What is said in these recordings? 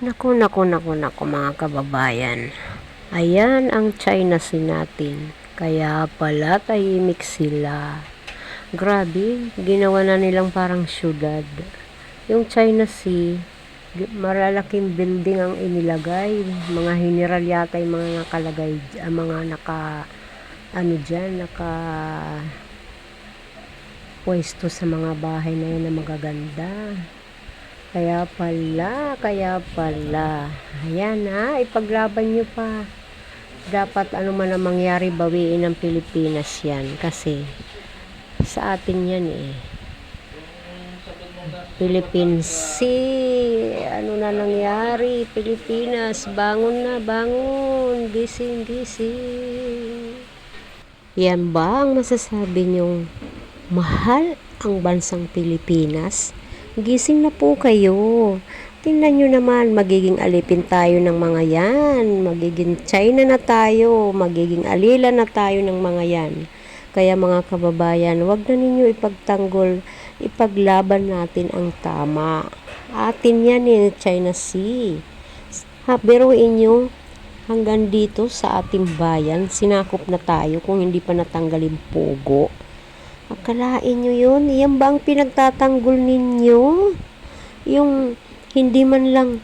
Naku mga kababayan. Ayan ang China Sea natin. Kaya pala tahimik sila. Grabe, ginawa na nilang parang syudad. Yung China Sea, malalaking building ang inilagay. Mga general yata yung mga nakalagay, mga naka pwesto sa mga bahay na yun na magaganda. Kaya pala. Ayan ha, ipaglaban nyo pa. Dapat ano man ang mangyari, bawiin ng Pilipinas yan. Kasi sa atin yan eh. Philippine Sea. Ano na nangyari? Pilipinas, bangon na, bangon. Gising. Yan ba ang masasabi nyong mahal ang bansang Pilipinas? Gising na po kayo. Tingnan nyo naman, magiging alipin tayo ng mga yan. Magiging China na tayo. Magiging alila na tayo ng mga yan. Kaya mga kababayan, wag na ninyo ipagtanggol. Ipaglaban natin ang tama. Atin yan eh, China Sea. Biruin nyo, hanggang dito sa ating bayan, sinakop na tayo kung hindi pa natanggalin pogo. Akalain nyo yun? Yan ba ang pinagtatanggol ninyo? Yung hindi man lang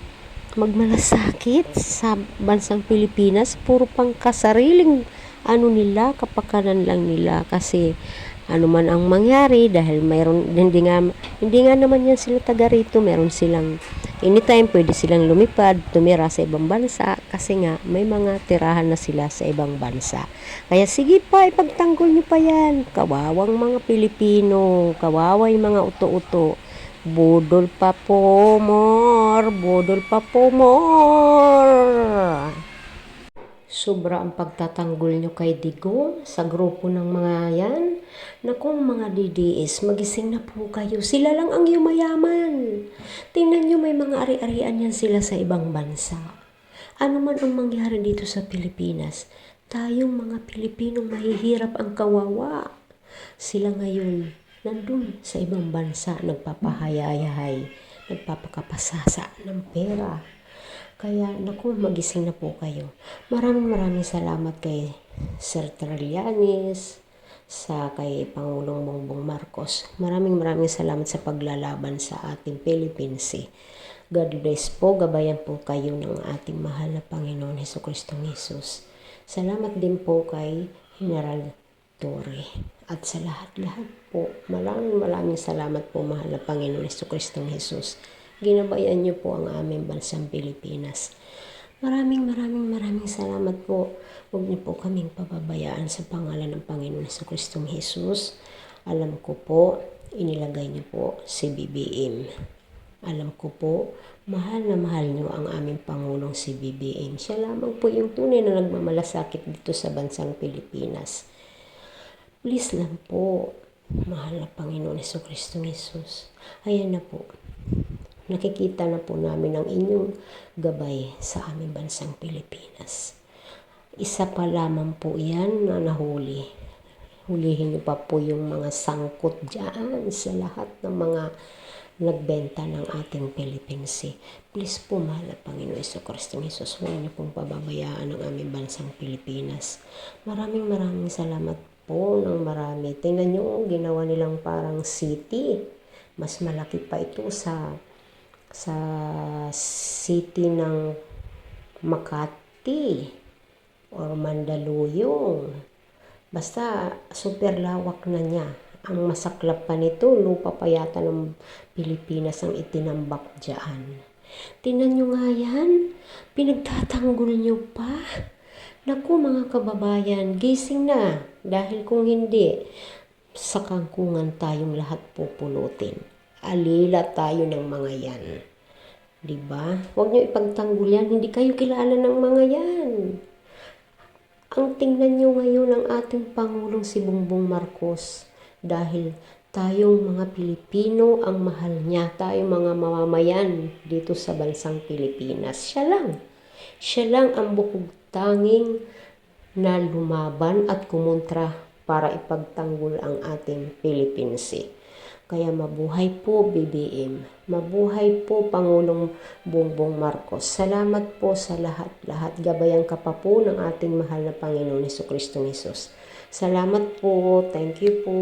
magmalasakit sa bansang Pilipinas, puro pang kasariling kapakanan lang nila. Kasi ano man ang mangyari, dahil mayroon, hindi nga naman yan sila taga rito, meron silang anytime pwede silang lumipad, tumira sa ibang bansa, kasi nga may mga tirahan na sila sa ibang bansa. Kaya sige pa, ipagtanggol nyo pa yan. Kawawang mga Pilipino, kawaway mga uto-uto. Budol pa po more. Sobra ang pagtatanggol nyo kay Digong sa grupo ng mga yan. Nakong mga DDS, magising na po kayo. Sila lang ang yumayaman. Tingnan nyo, may mga ari-arian yan sila sa ibang bansa. Ano man ang mangyari dito sa Pilipinas, tayong mga Pilipinong mahihirap ang kawawa. Sila ngayon, nandun sa ibang bansa, nagpapahayayahay, nagpapakapasasa ng pera. Kaya naku, magising na po kayo. Maraming salamat kay Sir Trillanes, kay Pangulong Bongbong Marcos. Maraming salamat sa paglalaban sa ating Philippine Sea. God bless po, gabayan po kayo ng ating mahal na Panginoon Jesucristong Jesus. Salamat din po kay General Torre. At sa lahat po, maraming salamat po, mahal na Panginoon Jesucristong Jesus. Ginabayan niyo po ang aming bansang Pilipinas. Maraming salamat po. Huwag niyo po kaming pababayaan sa pangalan ng Panginoon Jesucristong Jesus. Alam ko po, inilagay niyo po si BBM. Alam ko po, mahal na mahal niyo ang aming Pangulong si BBM. Siya lamang po yung tunay na nagmamalasakit dito sa bansang Pilipinas. Please lang po, mahal na Panginoon Jesucristong Jesus. Ayan na po. Nakikita na po namin ang inyong gabay sa aming bansang Pilipinas. Isa pa lamang po yan na nahuli. Hulihin niyo pa po yung mga sangkot dyan sa lahat ng mga nagbenta ng ating Philippine Sea. Please po, mahal na Panginoon Jesucristong Jesus, huwag niyo pong pababayaan ang aming bansang Pilipinas. Maraming salamat po ng marami. Tingnan niyo, ginawa nilang parang city. Mas malaki pa ito sa city ng Makati or Mandaluyong. Basta super lawak na niya. Ang masaklap pa nito, lupa pa yata ng Pilipinas ang itinambak dyan. Tingnan nyo nga yan, pinagtatanggol nyo pa. Naku mga kababayan, gising na. Dahil kung hindi, sa kangkungan tayong lahat pupulutin. Alila tayo ng mga yan. Diba? Huwag nyo ipagtanggol yan. Hindi kayo kilala ng mga yan. Ang tingnan nyo ngayon ng ating Pangulong si Bongbong Marcos. Dahil tayong mga Pilipino ang mahal niya. Tayong mga mamamayan dito sa bansang Pilipinas. Siya lang ang bukod tanging na lumaban at kumontra para ipagtanggol ang ating Philippine Sea. Kaya mabuhay po BBM. Mabuhay po Pangulong Bongbong Marcos. Salamat po sa lahat-lahat. Gabayan ka pa po ng ating mahal na Panginoon Hesukristo Jesus. Salamat po. Thank you po.